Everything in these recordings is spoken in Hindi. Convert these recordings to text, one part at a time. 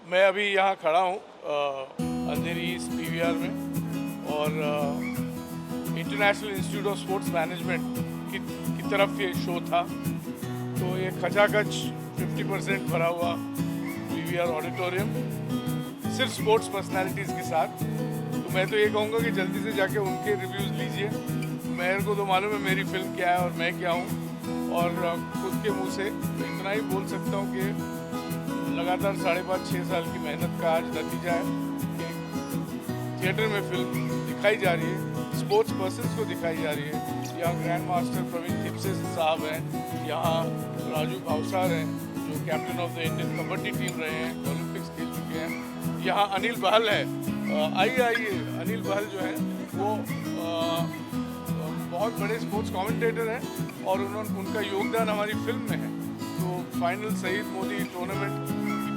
मैं अभी यहाँ खड़ा हूँ अंधेरी ईस्ट पीवीआर में और international institute of sports management की तरफ ये शो था। तो ये खचाखच 50% भरा हुआ पीवीआर ऑडिटोरियम सिर्फ स्पोर्ट्स पर्सनालिटीज़ के साथ। तो मैं तो ये कहूँगा कि जल्दी से जाके उनके रिव्यूज़ लीजिए। मेरे को तो मालूम है मेरी फिल्म क्या है और मैं क्या हूँ, और खुद के मुंह से इतना ही बोल सकता हूँ कि लगातार 5.5-6 साल की मेहनत का आज नतीजा है कि थिएटर में फिल्म दिखाई जा रही है, स्पोर्ट्स पर्सन्स को दिखाई जा रही है। यहाँ ग्रैंड मास्टर प्रवीण थिप्से साहब हैं, यहाँ राजू भावसार हैं जो captain of the Indian kabaddi team रहे हैं, ओलंपिक्स खेल चुके हैं। यहाँ अनिल बहल है, आइए अनिल बहल जो है वो बहुत बड़े स्पोर्ट्स कमेंटेटर हैं और उनका योगदान हमारी फिल्म में है। तो फाइनल शहीद मोदी टूर्नामेंट की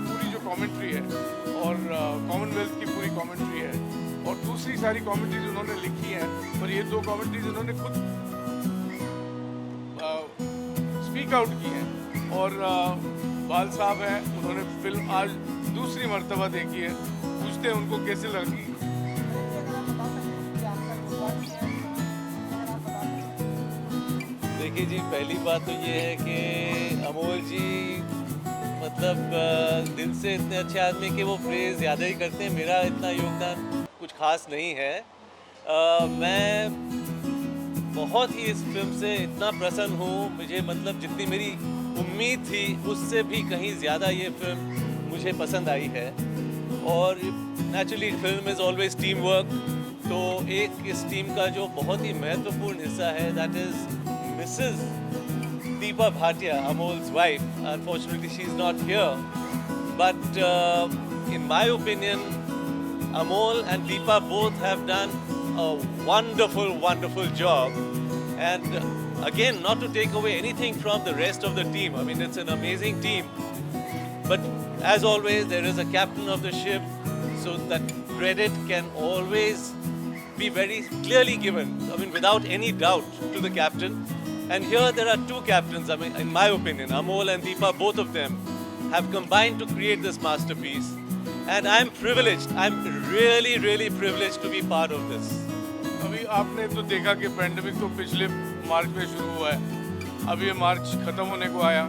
पूरी जो कमेंट्री है और कॉमनवेल्थ की पूरी कमेंट्री है और दूसरी सारी कमेंट्रीज उन्होंने लिखी हैं, पर ये 2 कमेंट्रीज उन्होंने खुद स्पीक आउट की हैं। और बाल साहब हैं, उन्होंने फिल्म आज दूसरी मर्तबा देखी है, पूछते हैं उनको कैसे लगी। देखिए जी, पहली बात तो ये है कि अमोल जी मतलब दिल से इतने अच्छे आदमी कि वो प्रेज़ ज़्यादा ही करते हैं। मेरा इतना योगदान कुछ खास नहीं है। मैं बहुत ही इस फिल्म से इतना प्रसन्न हूँ। मुझे मतलब जितनी मेरी उम्मीद थी उससे भी कहीं ज़्यादा ये फिल्म मुझे पसंद आई है। और naturally film is always team work. तो एक इस टीम का जो बहुत ही महत्वपूर्ण हिस्सा है, that is Mrs. Deepa Bhatia, Amol's wife. Unfortunately, she's not here. But in my opinion, Amol and Deepa both have done a wonderful, wonderful job. And again, not to take away anything from the rest of the team. I mean, it's an amazing team. But as always, there is a captain of the ship, so that credit can always be very clearly given. I mean, without any doubt to the captain. And here there are 2 captains. I mean, in my opinion, Amol and Deepa, both of them have combined to create this masterpiece. And I'm privileged. I'm really, really privileged to be part of this. अभी आपने तो देखा कि पेंडेमिक तो पिछले मार्च में शुरू हुआ है, अब ये मार्च ख़त्म होने को आया।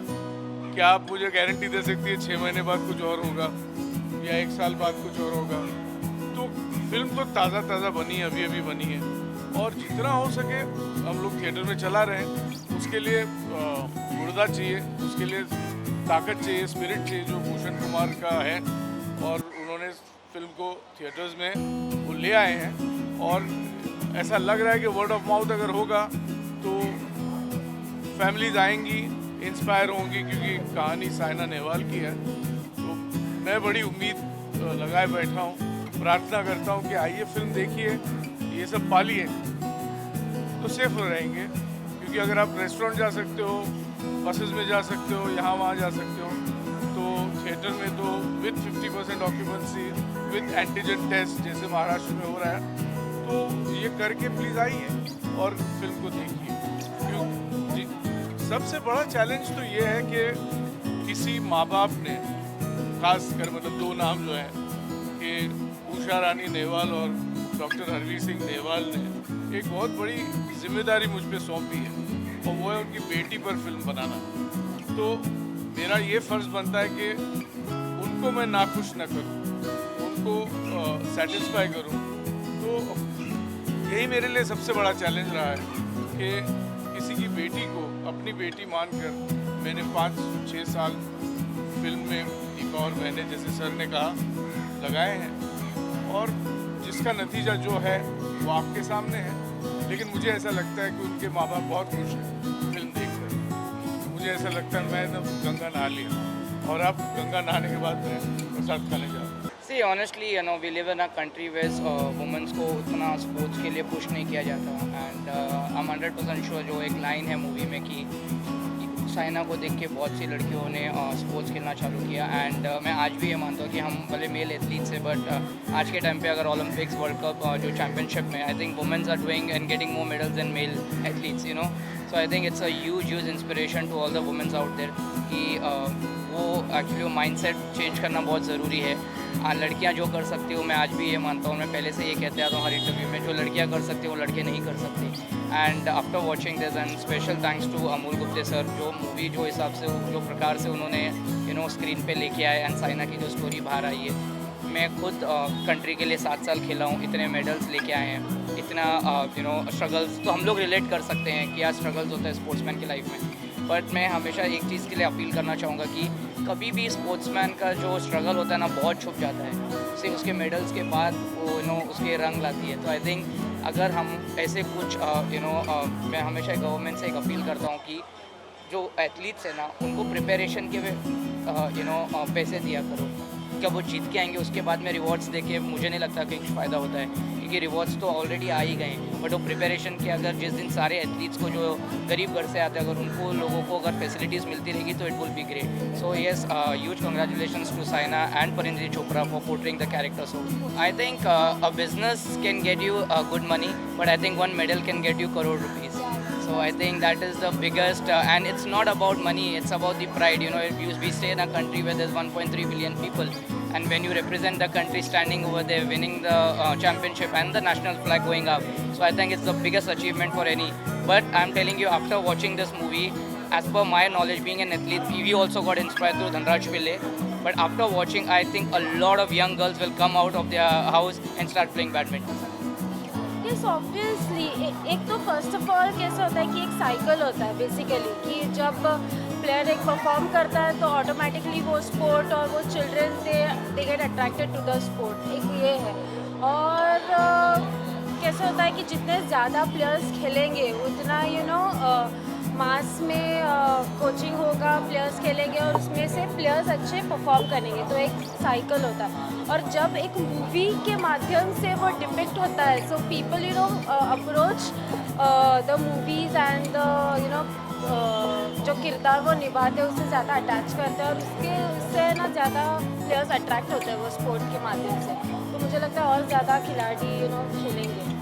क्या आप मुझे गारंटी दे सकती है 6 महीने बाद कुछ और होगा या 1 साल बाद कुछ और होगा? तो फिल्म तो ताज़ा बनी है, अभी बनी है और जितना हो सके हम लोग थिएटर में चला रहे हैं। उसके लिए गुर्दा चाहिए, उसके लिए ताकत चाहिए, स्पिरिट चाहिए जो भूषण कुमार का है और उन्होंने फिल्म को थिएटर्स में वो ले आए हैं। और ऐसा लग रहा है कि वर्ड ऑफ माउथ अगर होगा तो फैमिलीज आएंगी, इंस्पायर होंगी, क्योंकि कहानी साइना नेहवाल की है। तो मैं बड़ी उम्मीद लगाए बैठा हूँ, प्रार्थना करता हूँ कि आइए फिल्म देखिए, ये सब पालिए तो सेफ रहेंगे। क्योंकि अगर आप रेस्टोरेंट जा सकते हो, बसेस में जा सकते हो, यहाँ वहाँ जा सकते हो, तो थिएटर में तो with 50% occupancy with antigen test जैसे महाराष्ट्र में हो रहा है, तो ये करके प्लीज़ आइए और फिल्म को देखिए। सबसे बड़ा चैलेंज तो ये है कि किसी माँ बाप ने, खास कर मतलब 2 नाम जो हैं कि उषा रानी नेहवाल और डॉक्टर हरवीर सिंह नेहवाल ने एक बहुत बड़ी जिम्मेदारी मुझ पे सौंपी है और वो है उनकी बेटी पर फिल्म बनाना। तो मेरा ये फ़र्ज़ बनता है कि उनको मैं नाखुश न करूं, उनको सेटिस्फाई करूं। तो यही मेरे लिए सबसे बड़ा चैलेंज रहा है कि किसी की बेटी को अपनी बेटी मानकर मैंने 5-6 साल फिल्म में दीपा और मैंने, जैसे सर ने कहा, लगाए हैं और जिसका नतीजा जो है वो आपके सामने है। लेकिन मुझे ऐसा लगता है कि उनके माँ बाप बहुत खुश हैं फिल्म देखकर। मुझे ऐसा लगता है मैं गंगा नहा लिया और अब गंगा नहाने के बाद मैं प्रसाद खाने जा रहा हूँ। See, honestly, we live in a country where women's को उतना स्पोर्ट्स के लिए पुश नहीं किया जाता एंड I'm 100% श्योर जो एक लाइन है मूवी में कि साइना को देख के बहुत सी लड़कियों ने स्पोर्ट्स खेलना चालू किया एंड मैं आज भी ये मानता हूँ कि हम भले मेल एथलीट्स है बट आज के टाइम पे अगर ओलंपिक्स वर्ल्ड कप जो चैम्पियनशिप में I think womens are doing and getting more medals than male athletes, so I think it's a huge inspiration to all the womens out there कि वो एक्चुअली वो माइंडसेट चेंज करना बहुत ज़रूरी है। लड़कियां जो कर सकती हो, मैं आज भी ये मानता हूँ, मैं पहले से ये कहते आता हूँ हर इंटरव्यू में, जो लड़कियां कर सकती हैं वो लड़के नहीं कर सकते। And after watching this, and special thanks to Amol Gupte sir, जो मूवी जो हिसाब से जो प्रकार से उन्होंने स्क्रीन पे लेके आए, एंड साइना की जो स्टोरी बाहर आई है। मैं खुद कंट्री के लिए 7 साल खेला हूँ, इतने मेडल्स लेके आए हैं, इतना स्ट्रगल्स तो हम लोग रिलेट कर सकते हैं, क्या स्ट्रगल्स होता है स्पोर्ट्समैन की लाइफ में। बट मैं हमेशा एक चीज़ के लिए अपील करना चाहूँगा कि कभी भी स्पोर्ट्समैन का जो स्ट्रगल होता है ना, बहुत छुप जाता है, सिर्फ उसके मेडल्स के बाद वो उसके रंग लाती है। तो आई थिंक अगर हम ऐसे कुछ मैं हमेशा गवर्नमेंट से एक अपील करता हूँ कि जो एथलीट्स है ना, उनको प्रिपरेशन के पैसे दिया करो। क्या वो जीत के आएंगे उसके बाद में रिवॉर्ड्स देके मुझे नहीं लगता कि कुछ फ़ायदा होता है, क्योंकि रिवॉर्ड्स तो ऑलरेडी आ ही गए हैं। बट वो प्रिपरेशन के अगर जिस दिन सारे एथलीट्स को जो गरीब घर से आते हैं, अगर उनको लोगों को अगर फैसिलिटीज़ मिलती रहेगी तो it will be great. So yes, huge congratulations to Saina and Parineeti Chopra for portraying the character. So I think a business can get you good money, but I think one medal can get you crore rupees. So I think that is the biggest, and it's not about money, it's about the pride. We stay in a country where there's 1.3 billion people, and when you represent the country standing over there, winning the championship and the national flag going up, so I think it's the biggest achievement for any. But I'm telling you, after watching this movie, as per my knowledge, being an athlete, we also got inspired through Dhanraj Pillai. But after watching, I think a lot of young girls will come out of their house and start playing badminton. Yes obviously, एक तो फर्स्ट ऑफ ऑल कैसे होता है कि एक साइकिल होता है बेसिकली, कि जब प्लेयर एक परफॉर्म करता है तो ऑटोमेटिकली वो स्पोर्ट और वो children they get attracted to the sport, एक ये है। और कैसे होता है कि जितने ज़्यादा प्लेयर्स खेलेंगे उतना मास में कोचिंग होगा, प्लेयर्स खेलेंगे और उसमें से प्लेयर्स अच्छे परफॉर्म करेंगे, तो एक साइकिल होता है। और जब एक मूवी के माध्यम से वो डिपिक्ट होता है, so people approach the movies and जो किरदार वो निभाते हैं उससे ज़्यादा अटैच करते हैं, और उससे ना ज़्यादा प्लेयर्स अट्रैक्ट होते हैं वो स्पोर्ट के माध्यम से। तो मुझे लगता है और ज़्यादा खिलाड़ी खेलेंगे।